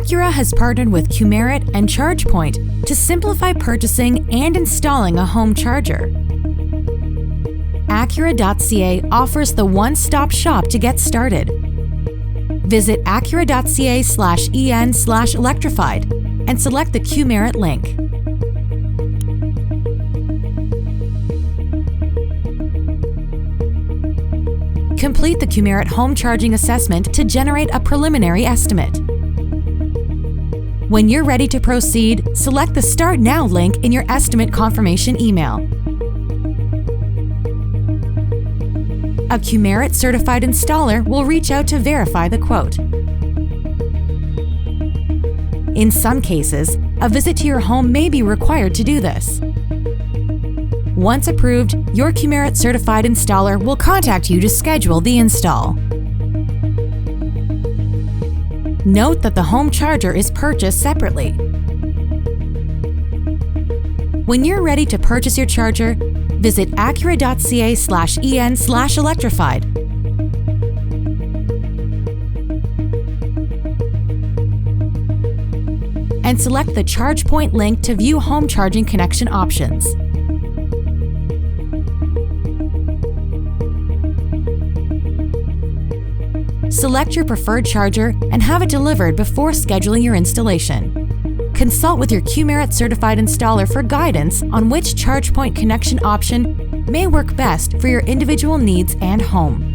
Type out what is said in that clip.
Acura has partnered with Qmerit and ChargePoint to simplify purchasing and installing a home charger. Acura.ca offers the one-stop shop to get started. Visit Acura.ca/en/electrified and select the Qmerit link. Complete the Qmerit home charging assessment to generate a preliminary estimate. When you're ready to proceed, select the Start Now link in your estimate confirmation email. A Qmerit certified installer will reach out to verify the quote. In some cases, a visit to your home may be required to do this. Once approved, your Qmerit certified installer will contact you to schedule the install. Note that the home charger is purchased separately. When you're ready to purchase your charger, visit Acura.ca/en/electrified. And select the ChargePoint link to view home charging connection options. Select your preferred charger and have it delivered before scheduling your installation. Consult with your Qmerit certified installer for guidance on which ChargePoint connection option may work best for your individual needs and home.